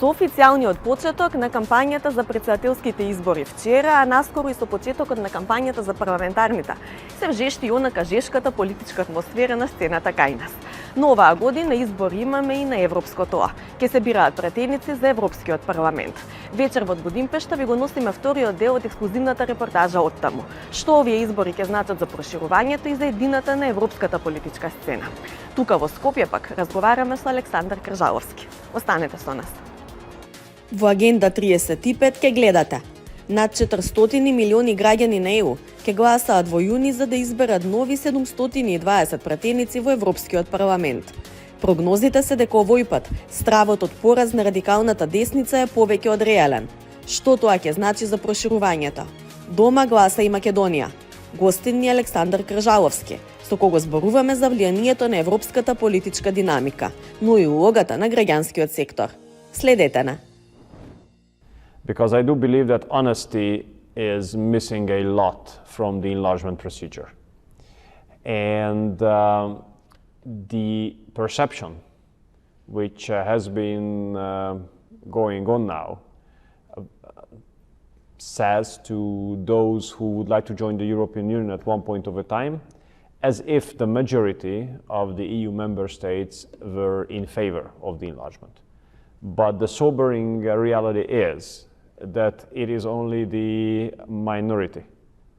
Со официјалниот почеток на кампањата за претседателските избори вчера, а наскоро и со почетокот на кампањата за парламентарните, се вжешти онака жешката политичка атмосфера на сцената кај нас. Но оваа година избори имаме и на европското. Ке се бираат пратеници за Европскиот парламент. Вечер во Будимпешта ви го носиме вториот дел од ексклузивната репортажа од таму. Што овие избори ќе значат за проширувањето и за едината на европската политичка сцена. Тука во Скопје пак разговараме со Александар Кржаловски. Останете со нас. Во Агенда 35 ке гледате. Над 400 милиони граѓани на ЕУ ке гласаат во јуни за да изберат нови 720 пратеници во Европскиот парламент. Прогнозите се дека овој пат стравот од пораз на радикалната десница е повеќе од реален. Што тоа ќе значи за проширувањето? Дома гласа и Македонија. Гостин ни Александар Кржаловски, со кого зборуваме за влијанието на европската политичка динамика, но и улогата на граѓанскиот сектор. Следете на. Because I do believe that honesty is missing a lot from the enlargement procedure. And the perception which has been going on now says to those who would like to join the European Union at one point of a time, as if the majority of the EU member states were in favor of the enlargement. But the sobering reality is that it is only the minority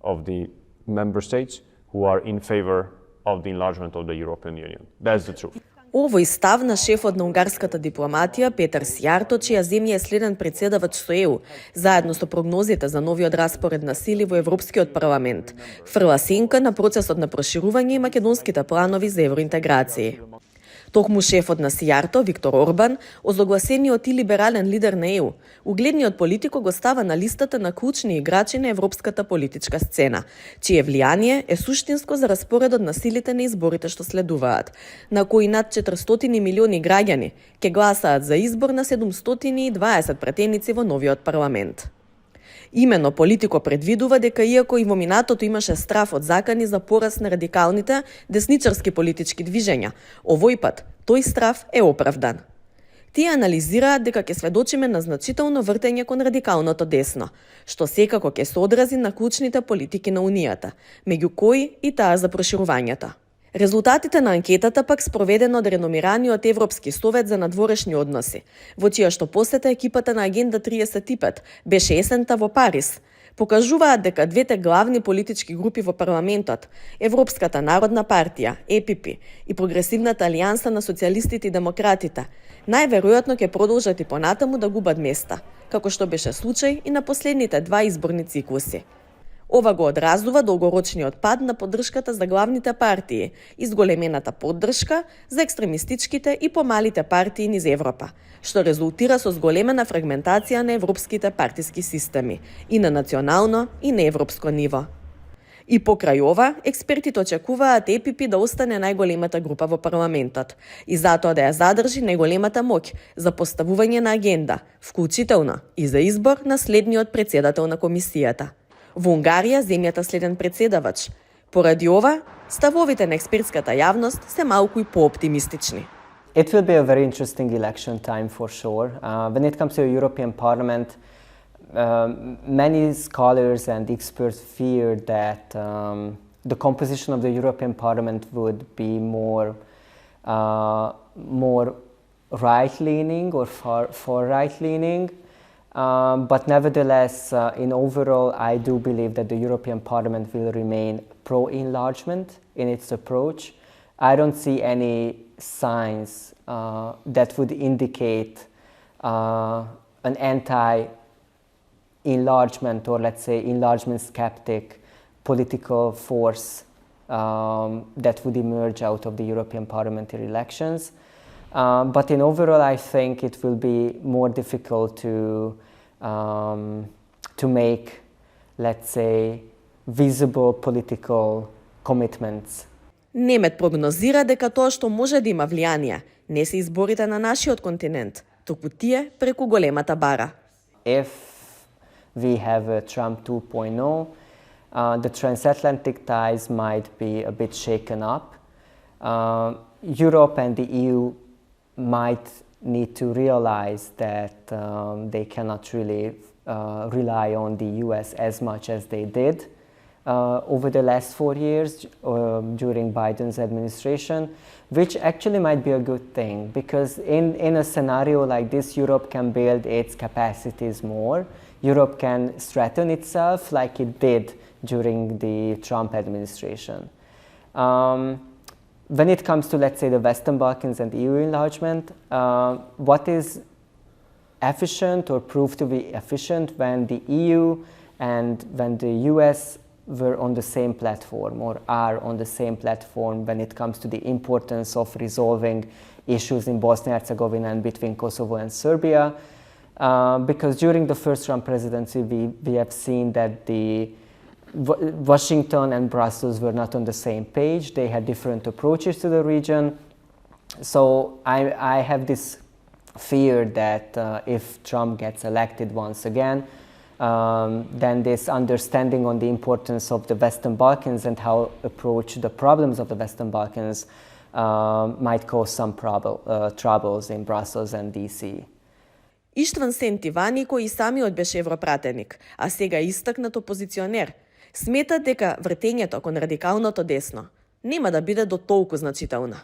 of the member states who are in favor of the enlargement of the European Union. That's the truth. Овој став на шефот на унгарската дипломатија Петар Сјарто, чија земја е следен претседавач со ЕУ, заедно со прогнозите за новиот распоред на сили во Европскиот парламент, фрла сенка на процесот на проширување и македонските планови за евроинтеграција. Токму шефот на Сјарто, Виктор Орбан, озогласениот и либерален лидер на ЕУ, угледниот политико го става на листата на клучни играчи на европската политичка сцена, чие влијание е суштинско за распоредот на силите на изборите што следуваат, на кои над 400 милиони граѓани ќе гласаат за избор на 720 пратеници во новиот парламент. Имено Политико предвидува дека иако и во минатото имаше страф од закани за пораз на радикалните десничарски политички движења, овој пат тој страф е оправдан. Тие анализираат дека ќе сведочиме на значително вртење кон радикалното десно, што секако ќе се одрази на клучните политики на Унијата, меѓу кои и таа за проширувањето. Резултатите на анкетата пак спроведено од реномираниот Европски совет за надворешни односи, во чија што посета екипата на Агенда 35 беше есента во Париз, покажуваат дека двете главни политички групи во парламентот, Европската народна партија, ЕПП, и Прогресивната алијанса на социјалистите и демократите, најверојатно ќе продолжат и понатаму да губат места, како што беше случај и на последните два изборни циклуси. Ова го одразува долгорочниот пад на поддршката за главните партии и зголемената поддршка за екстремистичките и помалите партии низ Европа, што резултира со зголемена фрагментација на европските партиски системи и на национално и на европско ниво. И покрај ова, експертите очекуваат ЕПП да остане најголемата група во парламентот и затоа да ја задржи најголемата моќ за поставување на агенда, вклучително и за избор на следниот претседател на комисијата. Во Унгарија земјата следен претседавач. Поради ова, ставовите на експертската јавност се малку и пооптимистични. It will be a very interesting election time for sure. When it comes to the European Parliament, many scholars and experts fear that the composition of the European Parliament would be more right-leaning or far right-leaning. But nevertheless, in overall, I do believe that the European Parliament will remain pro-enlargement in its approach. I don't see any signs that would indicate an anti-enlargement or, let's say, enlargement skeptic political force that would emerge out of the European parliamentary elections. But in overall, I think it will be more difficult to make, let's say, visible political commitments. Немет прогнозира дека тоа што може да има влијание не се изборите на нашиот континент, туку тие преку големата бара. If we have a Trump 2.0, the transatlantic ties might be a bit shaken up. Europe and the EU might need to realize that they cannot really rely on the US as much as they did over the last 4 years during Biden's administration, which actually might be a good thing, because in a scenario like this, Europe can build its capacities more. Europe can strengthen itself like it did during the Trump administration. When it comes to, let's say, the Western Balkans and EU enlargement, what is efficient or proved to be efficient when the EU and when the US were on the same platform or are on the same platform when it comes to the importance of resolving issues in Bosnia and Herzegovina and between Kosovo and Serbia. Because during the first Trump presidency, we have seen that the Washington and Brussels were not on the same page. They had different approaches to the region. So I have this fear that if Trump gets elected once again, then this understanding on the importance of the Western Balkans and how approach the problems of the Western Balkans might cause some troubles in Brussels and DC. Иштван Сентивани, кој и самиот беше европратеник, а сега истакнат опозиционер, смета дека вртењето кон радикалното десно нема да биде до толку значително.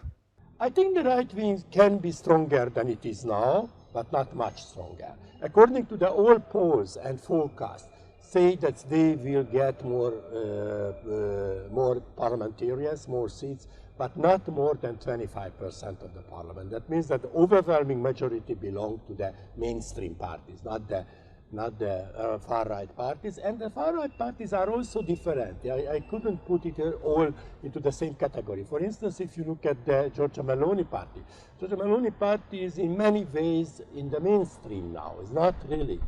I think the right wing can be stronger than it is now, but not much stronger. According to the all polls and forecasts, say that they will get more parliamentarians, more seats, but not more than 25% of the parliament. That means that the overwhelming majority belong to the mainstream parties, not the far-right parties. And the far-right parties are also different. I couldn't put it all into the same category. For instance, if you look at the Giorgia Meloni party, Giorgia Meloni party is in many ways in the mainstream now. It's not really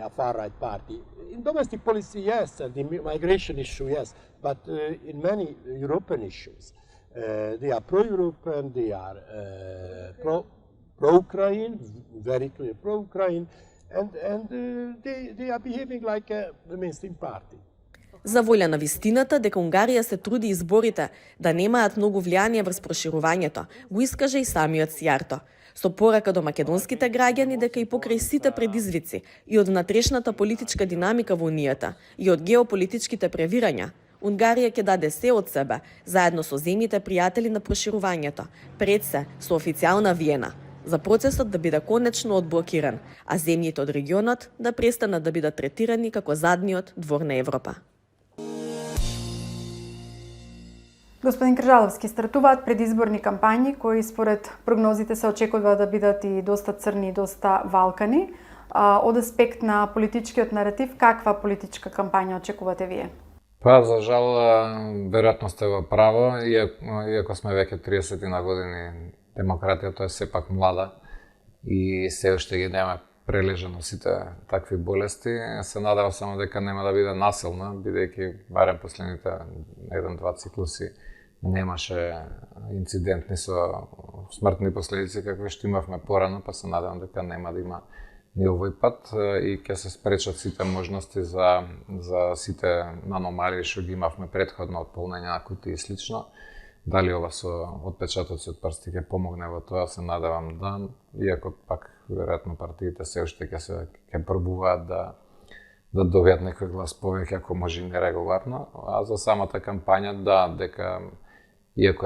a far-right party. In domestic policy, yes, and in migration issue, yes, but in many European issues, they are pro-European, they are pro-Ukraine, very clear pro-Ukraine, and they are behaving like a mainstream party. За волја на вистината дека Унгарија се труди изборите да немаат многу влијание врз проширувањето, го искаже и самиот Сјарто, со порака до македонските граѓани дека и покрај сите предизвици и од внатрешната политичка динамика во Унијата и од геополитичките превирања, Унгарија ќе даде се од себе, заедно со земјите пријатели на проширувањето, пред се со официјална Виена, за процесот да биде конечно одблокиран, а земјите од регионот да престанат да бидат третирани како задниот двор на Европа. Господин Кржаловски, стартуваат предизборни кампањи кои според прогнозите се очекува да бидат и доста црни и доста валкани. Од аспект на политичкиот наратив, каква политичка кампања очекувате вие? Па, за жал, веројатно сте во право, иако сме веќе 30 на години, демократијата е сепак млада и се уште ги нема прележано сите такви болести. Се надава само дека нема да биде насилна, бидејќи барем последните 1-2 циклуси немаше инцидентни со смртни последици какви што имавме порано, па се надевам дека нема да има ни овој пат и ќе се спречат сите можности за сите аномалии што ги имавме претходно од полнење на кутии и слично. Дали ова со отпечатоци од прсти ќе помогне во тоа, се надевам да, иако пак веројатно партиите се уште ќе пробуваат да добијат некој глас повеќе, ако може и нерегуларно. А за самата кампања, да, дека иако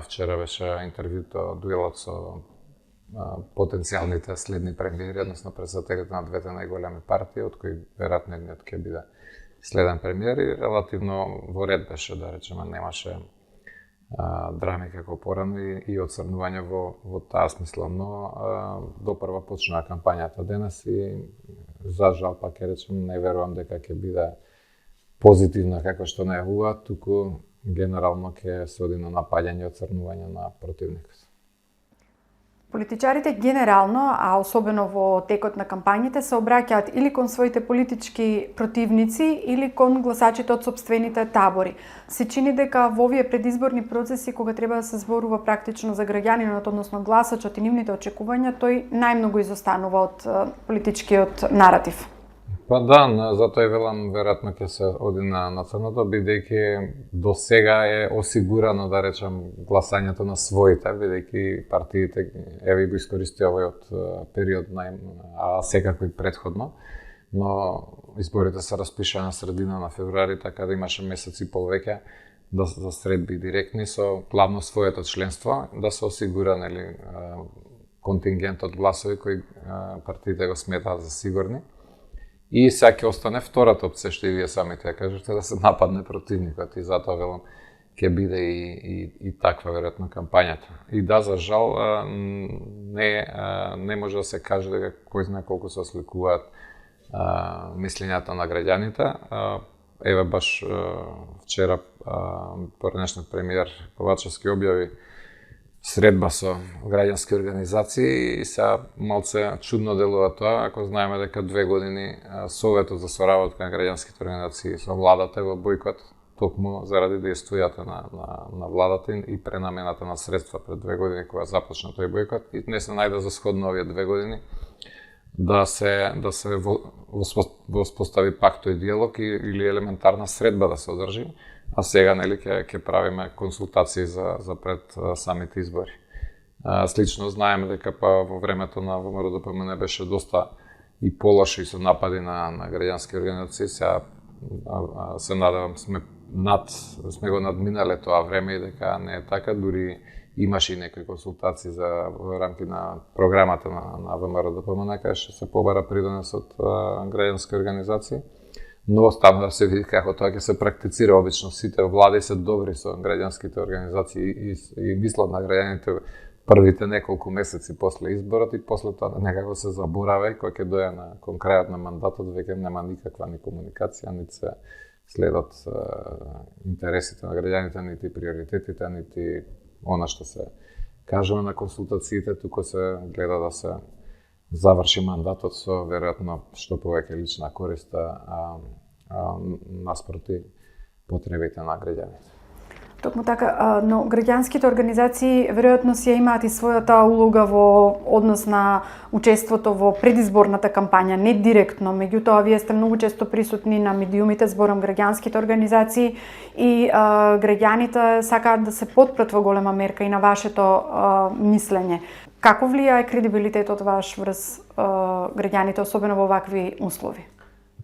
вчера беше интервјуто, дуелот со потенцијалните следни премиери, односно председателите на двете најголеми партии, од кои веројатно едниот ќе биде следен премиер, и релативно во ред беше, да речеме, немаше драми како порано и оцрнување во таа смисла, но допрва почнаа кампањата денес и за жал пак ќе речем, не верувам дека ќе биде позитивна како што најавуваат, туку генерално ќе се оди на напаѓање и оцрнување на противникот. Политичарите генерално, а особено во текот на кампањите, се обраќаат или кон своите политички противници или кон гласачите од сопствените табори. Се чини дека во овие предизборни процеси, кога треба да се зборува практично за граѓанинот, односно гласачот и нивните очекувања, тој најмногу изостанува од политичкиот наратив. Па да, затоа и велам веројатно ќе се оди на црното, бидејќи до сега е осигурано, да речем, гласањето на своите, бидејќи партиите еве го искористи овојот период а секако и предходно, но изборите се распишаа на средина на февруари, така да имаше месец и пол веќе за средби директни со главно своето членство, да се осигура контингент од гласови кои партиите го сметаат за сигурни. И сега ќе остане втората опција, што и вие самите ја кажете, да се нападне противникот, и затоа велам ќе биде и таква веројатно кампањата. И да, за жал не може да се каже дека кој знае колку се осликуваат мислењата на граѓаните. Еве баш вчера поранешниот премиер Ковачевски објави средба со граѓански организации и сега малце чудно делува тоа, ако знаеме дека 2 години Советот за соработка на граѓанските организации со владата во бојкот, токму заради дејствијата на владата и пренамената на средства пред 2 години кога започна тој бојкот, и не се најде за сходно овие 2 години да се воспостави пак тој диалог или елементарна средба да се одржи. А сега ќе правиме консултации за пред самите избори. Слично знаеме дека во времето на ВМРО-ДПМН беше доста и полоши со напади на граѓански организации. Сега се надевам сме го надминале тоа време и дека не е така, дури имаше и некои консултации во рамки на програмата на ВМРО-ДПМН, каде што се побара придонес од граѓански организации. Но стана да се види како тоа ќе се практицира. Обично сите влади се добри со граѓанските организации и мислат на граѓаните првите неколку месеци после изборот, и после тоа некако се заборава, и кога ќе дојде на крајот на мандатот веќе нема никаква ни комуникација, нити се следат интересите на граѓаните, нити приоритетите, нити она што се кажува на консултациите, туку се гледа да се заврши мандатот со веројатно што повеќе лична корист наспроти потребите на граѓаните. Токму така, но граѓанските организации веројатно си имаат и својата улога во однос на учеството во предизборната кампања, не директно, меѓутоа вие сте многу често присутни на медиумите, зборам граѓанските организации, и граѓаните сакаат да се потпрат во голема мерка и на вашето мислење. Како влијае кредибилитетот ваш врз граѓаните, особено во вакви услови?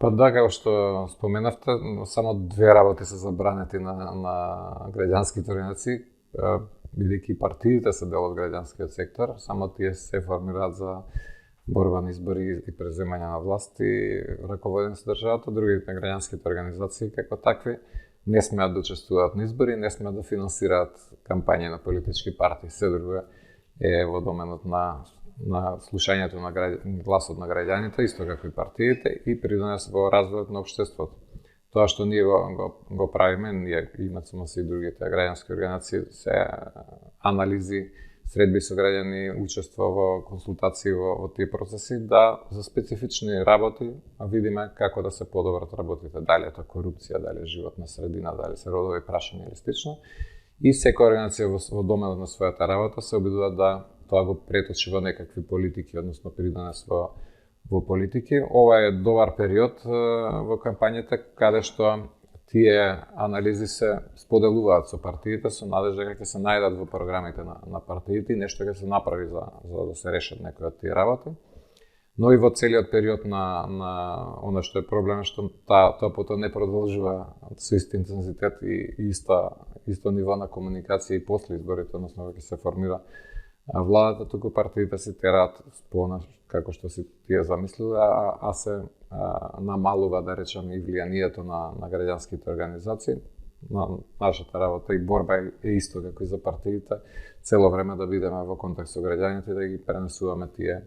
Па да, како што споменавте, само 2 работи се забранети на граѓанските организации, бидејќи партиите се дел од граѓанскиот сектор, само тие се формираат за борба на избори и преземање на власт и раководење со државата. Другите граѓанските организации како такви не смеат да учествуваат на избори, не смеат да финансираат кампањи на политички партии. Се друго е во доменот на слушањето на гласот на граѓаните, исто како и партиите, и придонес во развојот на општеството. Тоа што ние го правиме, ние имаме и другите граѓански организации, се анализи, средби со граѓани, учество во консултации во тие процеси, да за специфични работи видиме како да се подобрат работите, дали е тоа корупција, дали е животна средина, дали се родови прашања или слично. И секоја организација во доменот на својата работа се обидува да тоа го преточи во некакви политики, односно придонес во политики. Ова е добар период во кампањата, каде што тие анализи се споделуваат со партиите, со надежда дека ќе се најдат во програмите на партиите и нешто ќе се направи за да се решат некои од тие работи. Но и во целиот период на она што е проблем, што тоа потоа не продолжува со ист интензитет и исто ниво на комуникација и после изборите, односно ќе се формира владата, туку партиите се тераат спона како што си тие замислиле, а се намалува, да речем, и влијанието на граѓанските организации. Нашата работа и борба е исто како и за партиите, цело време да бидеме во контакт со граѓаните, да ги пренесуваме тие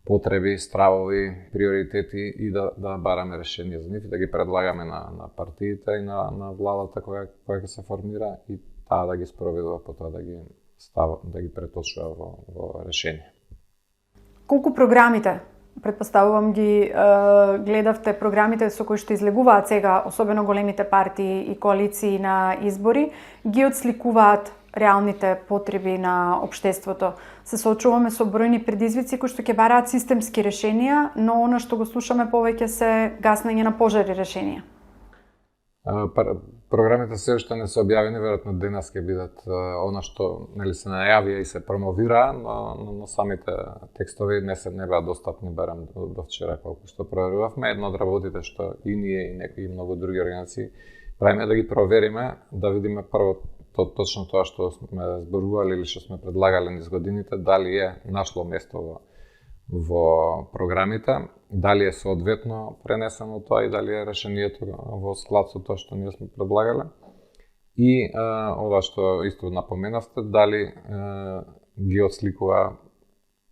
потреби, стравови, приоритети и да бараме решенија за нив и да ги предлагаме на партиите и на владата која ќе се формира, и таа да ги спроведува, потоа да ги преточува во решение. Колку програмите, предпоставувам ги гледавте програмите со кои што излегуваат сега, особено големите партии и коалиции на избори, ги отсликуваат реалните потреби на општеството. Се соочуваме со бројни предизвици кои што ќе бараат системски решенија, но она што го слушаме повеќе се гаснење на пожари решенија. Програмите се уште не се објавени, веројатно денес ќе бидат она што нели се најавија и се промовира, но самите текстови не беа достапни барем до вчера колку што проверувавме. Едно од работите што и ние и некои многу други организации правиме да ги провериме, да видиме прво точно тоа што сме зборували или што сме предлагале низ годините, дали е нашло место во програмите, дали е соодветно пренесено тоа и дали е решението во склад со тоа што ние сме предлагале. И ова што исто напоменавте, дали ги отсликува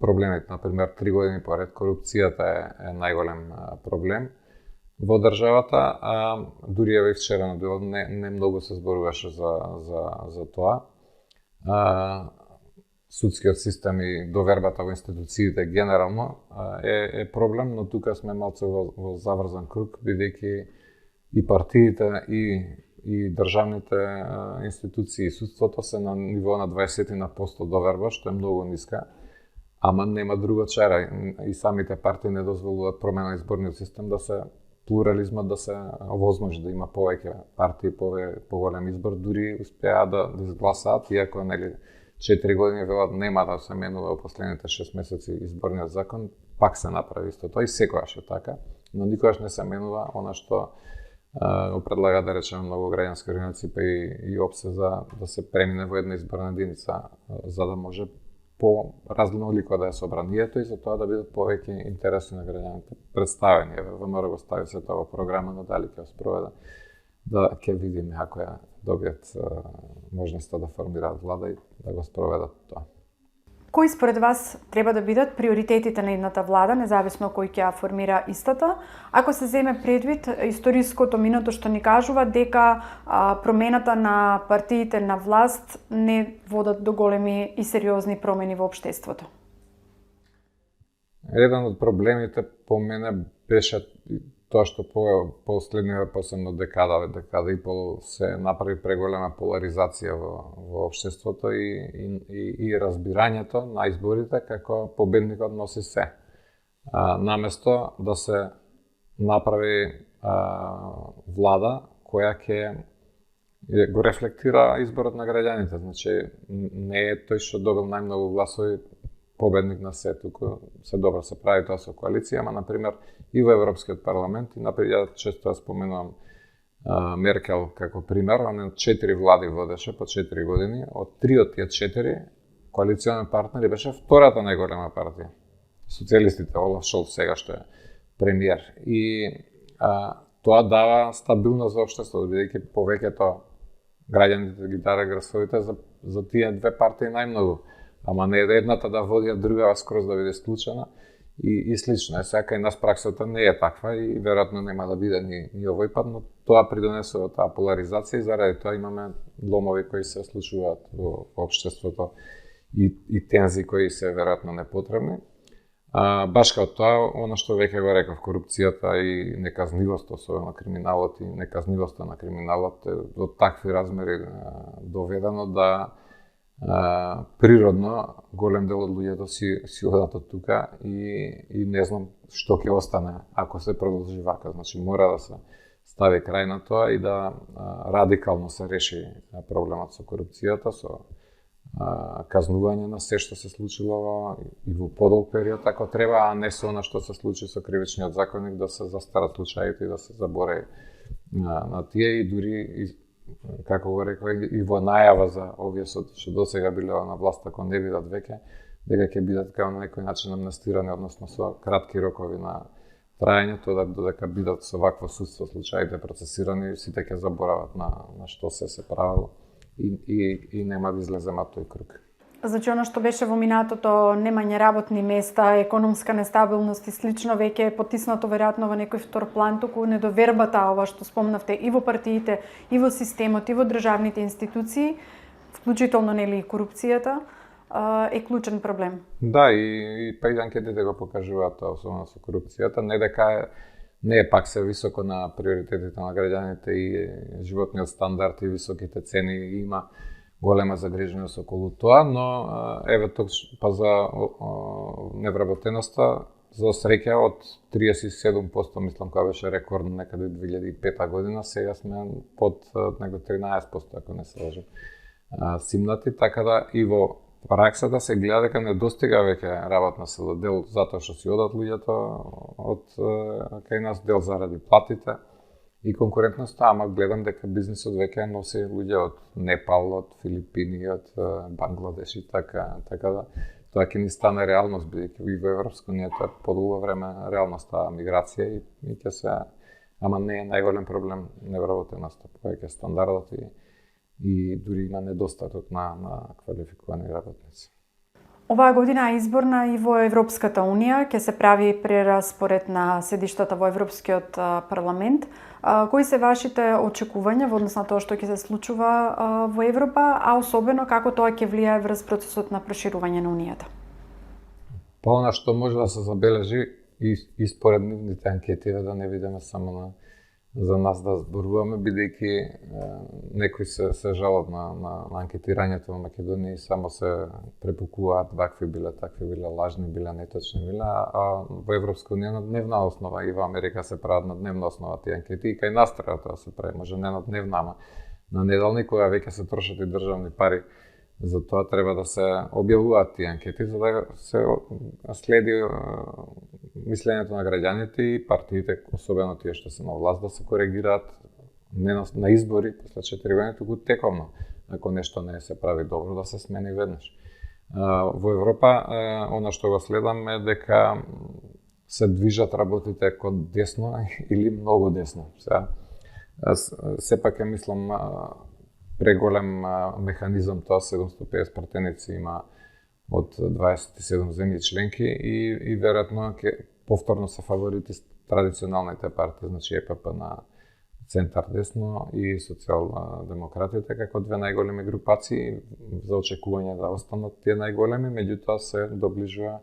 проблемите. Например, 3 години поред корупцијата е најголем проблем во државата, а дури и вчера на делот не многу се зборуваше за тоа. Судскиот систем и довербата во институциите генерално е проблем, но тука сме малце во заврзан круг, бидејќи и партиите и државните институции и судството се на ниво на 20% доверба, што е многу ниска, ама нема друга чара. И самите партии не дозволуваат промена на изборниот систем да се плурализмот да се овозможи, да има повеќе партии, поголем избор, дури успеа да изгласаат, иако нели 4 години велат нема да се менува во последните 6 месеци изборниот закон, пак се направи исто тоа и секогаш е така, но никогаш не се менува она што го предлага да речеме многу граѓански организации па и ОПСЕ за да се премине во една изборна единица, за да може по-разнолико да е собранието и за тоа да бидат повеќе интереси на граѓаните представени. ВМРО го стави се тоа во програма, но дали ќе спроведе, да ќе видиме ако ја добијат можноста да формираат влада и да го спроведат тоа. Кои според вас треба да бидат приоритетите на едната влада, независно кој ќе ја формира истата, ако се земе предвид историското минато што ни кажува дека промената на партиите на власт не водат до големи и сериозни промени во општеството? Еден од проблемите по мене беше тоа што последно декада и пол се направи преголема поларизација во општеството и разбирањето на изборите како победникот носи се. Наместо да се направи влада која ќе го рефлектира изборот на граѓаните. Значи, не е тој што добил најмногу гласови победник на се, туку се добро се прави тоа со коалиција, ама например и во Европскиот парламент, и например често споменувам Меркел како пример, она 4 влади водеше по 4 години, од 3 од тие 4 коалициони партнери беше втората најголема партија. Социјалистите, Олаф Шолц сега што е премиер. И тоа дава стабилност во општеството, бидејќи повеќето граѓаните ги даде гласовите за тие две партии најмногу. Ама не едната да води, а другава скроз да биде исклучена и слично. Сега и нас праксата не е таква и веројатно нема да биде ни овој пат, но тоа придонесува таа поларизација и заради тоа имаме ломови кои се случуваат во општеството и тензи кои се веројатно непотребни. Баш као тоа, она што веќе го реков, корупцијата и неказнивост, особено криминалот и неказнивоста на криминалот е до такви размери доведено да природно голем дел од луѓето си одат од тука и не знам што ќе остане ако се продолжи вака. Значи мора да се стави крај на тоа и да радикално се реши проблемот со корупцијата, со казнување на се што се случило и во подолг период ако треба, а не со она што се случи со кривичниот законник, да се застарат случаите и да се заборави на тие и дури како го реков и во најава за овие што досега биле на власт, ако не бидат веќе, дека ќе бидат како на некој начин амнестирани, односно со кратки рокови на трајање, тоа додека бидат со вакво судство случаите процесирани, сите ќе заборават на што се правило и нема да излеземе од тој круг. Значи, оно што беше во минатото, немање работни места, економска нестабилност и слично, веќе е потиснато веројатно во некој втор план, туку недовербата, ова што спомнавте, и во партиите, и во системот, и во државните институции, вклучително нели и корупцијата, е клучен проблем. Да, и па и анкетите го покажуваат тоа, особено со корупцијата, не дека не е пак се високо на приоритетите на граѓаните и животниот стандард и високите цени има голема загриженост околу тоа, но еве тук па за невработеноста, за среќа од 37%, мислам кога беше рекордно некаде 2005 година, сега сме под некаде 13%, ако не се лажам, симнати, така да и во праксата се гледа дека не достига веќе работна сила, дел затоа што си одат луѓето од кај нас, дел заради платите и конкурентноста, ама гледам дека бизнисот веќе носи луѓе од Непал, од Филипини, од Бангладеш и така да тоа ќе ни стане реалност, бидејќи и во Европска унија тоа подолго време реалност таа миграција и ќе се, ама не е најголем проблем невработеноста, повеќе стандардот и дури има недостаток на квалификувани работници. Оваа година е изборна и во Европската унија, ќе се прави прераспоред на седиштата во Европскиот парламент. Кои се вашите очекувања во однос на тоа што ќе се случува во Европа, а особено како тоа ќе влијае врз процесот на проширување на унијата? Па она што може да се забележи и според нивните анкети, да не видиме само за нас да зборуваме, бидејќи некои се жалат на анкетирањето во Македонија и само се препукуваат вакви биле, такви биле, лажни биле, неточни биле, а во Европска унија на дневна основа и во Америка се прават на дневна основа тие анкети и кај нас треба тоа се прави, може не на дневна, ама на неделни кога веќе се трошат и државни пари. Затоа треба да се објавуваат тие анкети за да се следи мислењето на граѓаните и партиите, особено тие што се на власт, да се коригираат не на избори после 4 години, туку тековно. Ако нешто не се прави добро, да се смени веднаш. Во Европа, она што го следам е дека се движат работите кон десно или многу десно. Сепак мислам преголем механизам тоа 750 пратеници има од 27 земји членки и веројатно ќе повторно се фаворити традиционалните партии, значи ЕПП на центар десно и социјалдемократите како две најголеми групации за очекување да останат тие најголеми, меѓутоа се доближува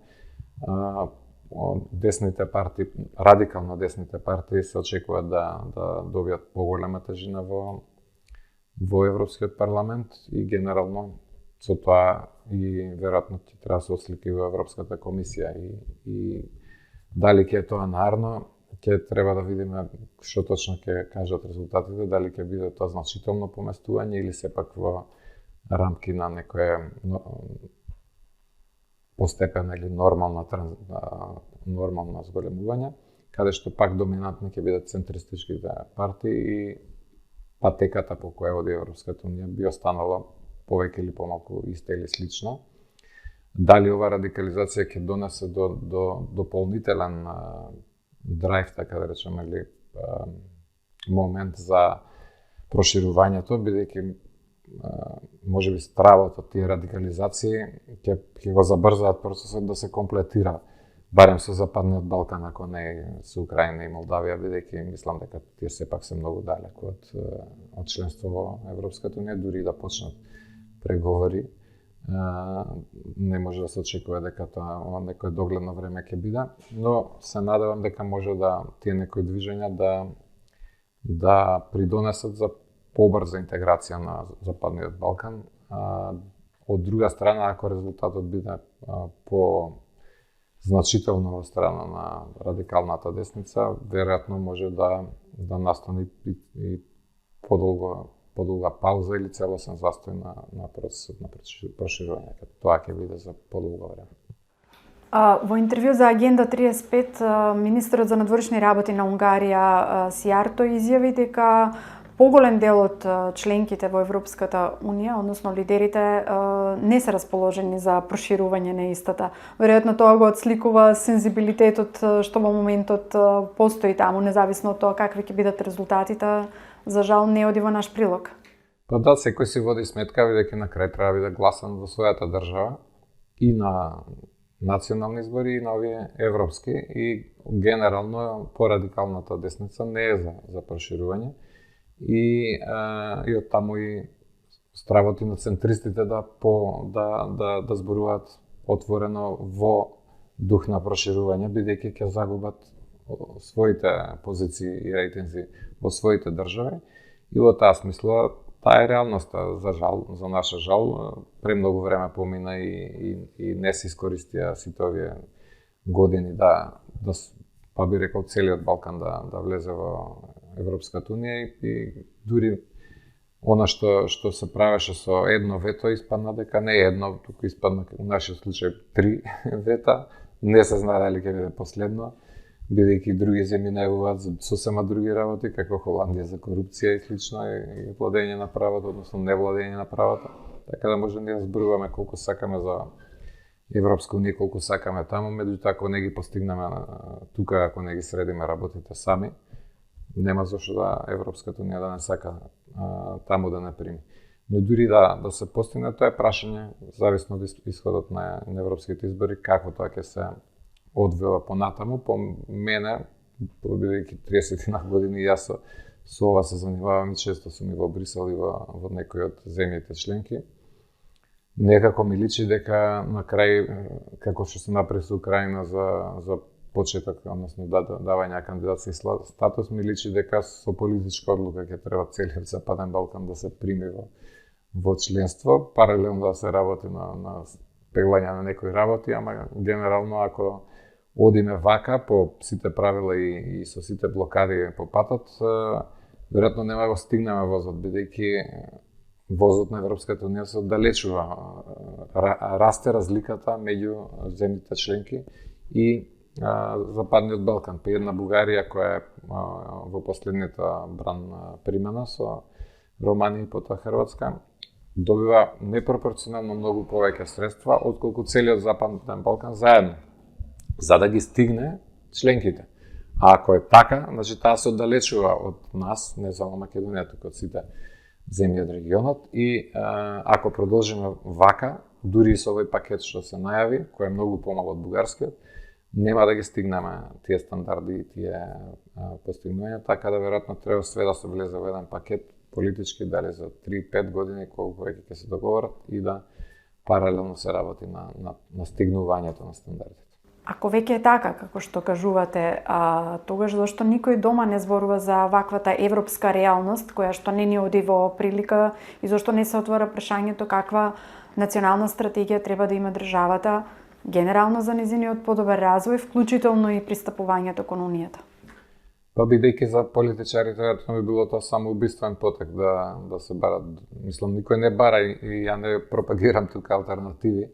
десните партии, радикално десните партии се очекува да добијат поголема тежина во Европскиот парламент и генерално со тоа и веројатно ќе треба да се ослики во Европската комисија и дали ќе е тоа нарно, ќе треба да видиме што точно ќе кажат резултатите, дали ќе биде тоа значително поместување или сепак во рамки на некое постепена или нормално зголемување, каде што пак доминантни ќе бидат центристичките партии и патеката по која оди Европската унија би останала повеќе или помалку иста или слична. Дали ова радикализација ќе донесе до дополнителен драйв, така да речеме, или момент за проширувањето, бидејќи можеби стравот од тие радикализации ќе го забрзаат процесот да се комплетира барем со Западниот Балкан, ако не со Украина и Молдавија, бидејќи мислам дека тие сепак се многу далеко од членство во Европската унија, дури да почнат преговори. Не може да се очекува дека тоа во некое догледно време ќе биде, но се надевам дека може да тие некои движења да придонесат за побрза интеграција на Западниот Балкан. Од друга страна, ако резултатот биде по значително во страна на радикалната десница, веројатно може да настане и подолга пауза или целосен застој на процесот на проширување, като тоа ќе биде за подолго време. Во интервју за Агенда 35, министерот за надворешни работи на Унгарија Сјарто изјави дека поголем дел од членките во Европската унија, односно лидерите, не се расположени за проширување на истата. Веројатно тоа го отсликува сензибилитетот што во моментот постои таму, независно од тоа какви ќе бидат резултатите, за жал не оди во наш прилог. Па да, секој си води сметка, бидејќи на крај треба да биде гласен во својата држава и на национални избори и на овие европски, и генерално порадикалната десница не е за проширување. И од таму и стравот и на центристите да зборуваат отворено во дух на проширување, бидејќи ќе загубат своите позиции и рейтинзи во своите држави. И во таа смисла таа е реалноста, за наша жал. Премногу време помина и не се искористија сите овие години па би рекол целиот Балкан да влезе во Европската унија и дури она што се правеше со едно вето испадна дека не е едно, туку испадна во нашиот случај 3 вета. Не се знае дали ќе биде последно, бидејќи други земји најавуваат за сосема други работи, како Холандија за корупција и слично и владење на правото, односно невладење на правото. Така да може ние зборуваме колку сакаме за Европска унија, колку сакаме таму, меѓутоа ако не ги постигнеме тука, ако не ги средиме работите сами, нема зашто да Европската унија да не сака таму да не прими. Но дури да се постигне, тоа е прашање, зависно од исходот на европските избори, како тоа ќе се одвива понатаму. По мене, бидејќи 30 години јас со ова се занимавам и често сум и во Брисел и во некои од земјите членки, некако ми личи дека на крај, како што се направи со Украина за почеток, односно давање на кандидатски статус, ми личи дека со политичка одлука ќе треба целиот Западен Балкан да се прими во членство, паралелно да се работи на пеглање на некои работи, ама генерално ако одиме вака по сите правила и со сите блокади по патот, веројатно нема го стигнеме возот, бидејќи возот на Европската унија се оддалечува. Расте разликата меѓу земјите членки и Западниот Балкан. Па една Бугарија која е во последната бран примена со Романија и потоа Хрватска, добива непропорционално многу повеќе средства отколку целиот Западен Балкан заедно, за да ги стигне членките. А ако е така, значи таа се оддалечува од нас, не само Македонија, туку од сите земји од регионот и ако продолжиме вака, дури и со овој пакет што се најави, кој е многу помал од бугарскиот, нема да ги стигнеме тие стандарди и тие постигнувања, така да веројатно треба све да се влезе во еден пакет политички, дали за 3-5 години, колку веќе ќе се договорат и да паралелно се работи на стигнувањето на стандардите. Ако веќе е така, како што кажувате, тогаш зашто никој дома не зборува за ваквата европска реалност, која што не ни оди во прилика и зашто не се отвора прашањето каква национална стратегија треба да има државата генерално за незиниот подобар развој, вклучително и пристапувањето кон Унијата? Па бидејќи за политичарите веројатно би било тоа само убиствен потек да се барат. Мислам, никој не бара и ја не пропагирам тука алтернативи.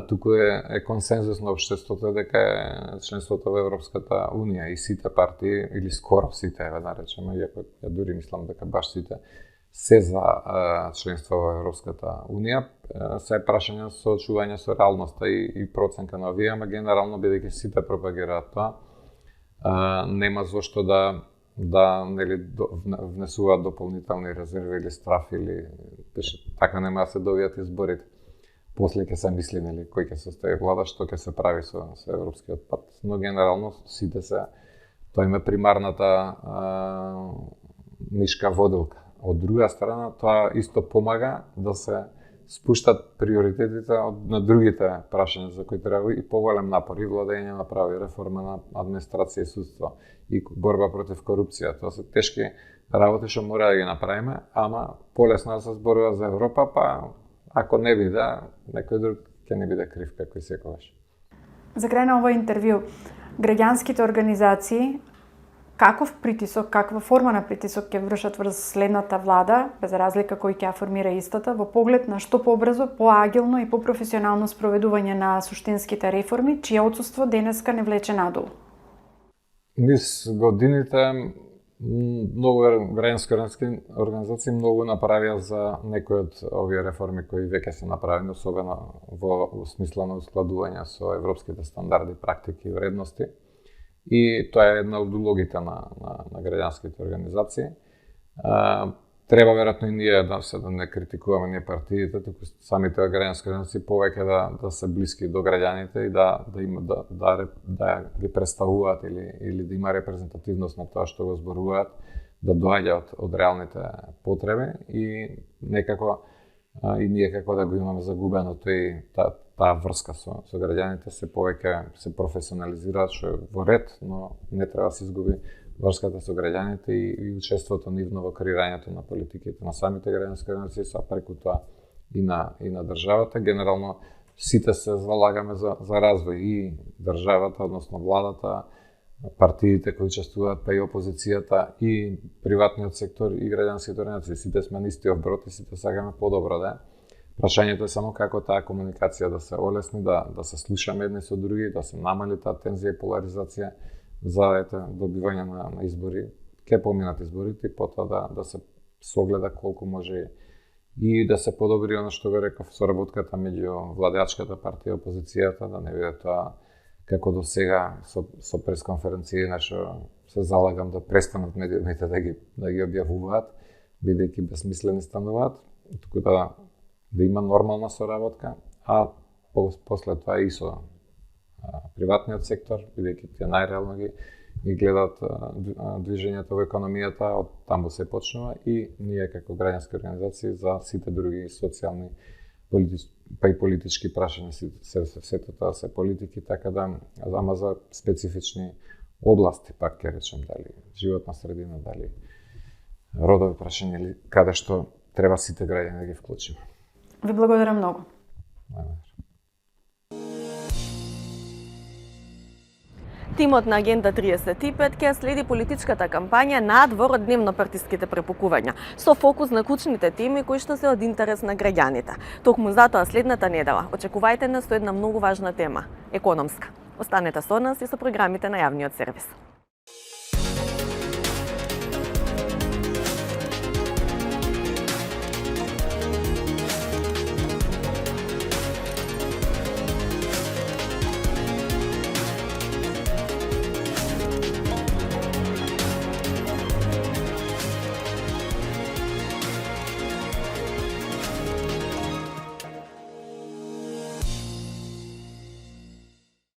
Туку е консензус на општеството дека е членството во Европската Унија и сите партии, или скоро сите, да речеме, иако ја дури мислам дека баш сите, се за членство во Европската Унија. Се е прашање со очување со реалноста и проценка на овие, ама генерално бидејќи сите пропагираат тоа, нема зошто да нели внесуваат дополнителни резерви или страф или така нема да се добијат изборите. После ќе се мисли нели кој ќе се состави влада, што ќе се прави со европскиот пат, но генерално сите се тоа има примарната нишка водилка. Од друга страна, тоа исто помага да се спуштат приоритетите на другите прашања за кои треба и поголем напор, и владење на право, и реформа на администрација и судство, и борба против корупција. Тоа се тешки работи што мора да ги направиме, ама полесно да се зборува за Европа, па ако не биде, некој друг ќе не биде крив како и секогаш. За крај на овој интервју, граѓанските организации каков притисок, каква форма на притисок ќе вршат врз следната влада, без разлика кој ќе ја формира истата, во поглед на што побрзо, поагилно и попрофесионално спроведување на суштинските реформи, чија отсуство денеска не влече надолу? Низ годините многу граѓански организации многу направија за некои од овие реформи кои веќе се направени, особено во смисла на ускладување со европските стандарди, практики и вредности. И тоа е една од улогите на граѓанските организации. Треба веројатно и ние да не критикуваме ние партиите, туку самите граѓански организации повеќе да се блиски до граѓаните и да ги представуваат или да има репрезентативност на тоа што го зборуваат, да доаѓа од реалните потреби и некако и ние како да го имаме загубено тој таа врска со граѓаните се повеќе се професионализираат, што е во ред, но не треба да се изгуби врската со граѓаните и учеството нивно во креирањето на политиките на самите граѓански организации, а преку тоа и на државата. Генерално сите се залагаме за развој и државата, односно владата, партиите кои учествуваат, па и опозицијата, и приватниот сектор, и граѓанските организации. Сите сме на истиот брод и сите сакаме подобро да. Прашањето е само како таа комуникација да се олесни, да се слушаме едни со други, да се намали таа тензија и поларизација за добивање на избори. Ке поминат изборите и потоа да се согледа колку може и да се подобри оно што го реков, соработката меѓу владеачката партија и опозицијата, да не биде тоа како до сега со пресконференции нешто се залагам да престанат медиумите да ги објавуваат, бидејќи безсмислени стануваат, туку да има нормална соработка, а после тоа и со приватниот сектор, бидејќи тие најреално ги гледаат движењето во економијата, од таму се почнува, и ние како граѓански организации за сите други социјални, па и политички прашања, сето тоа се политики, така да, ама за специфични области, пак ќе речем, дали животна средина, дали родови прашања, или каде што треба сите граѓани да ги вклучиме. Ви благодарам многу. Тимот на Агенда 35 ќе следи политичката кампања надвор од дневно-партиските препукувања, со фокус на клучните теми кои што се од интерес на граѓаните. Токму затоа следната недела очекувајте нас со една многу важна тема – економска. Останете со нас и со програмите на јавниот сервис.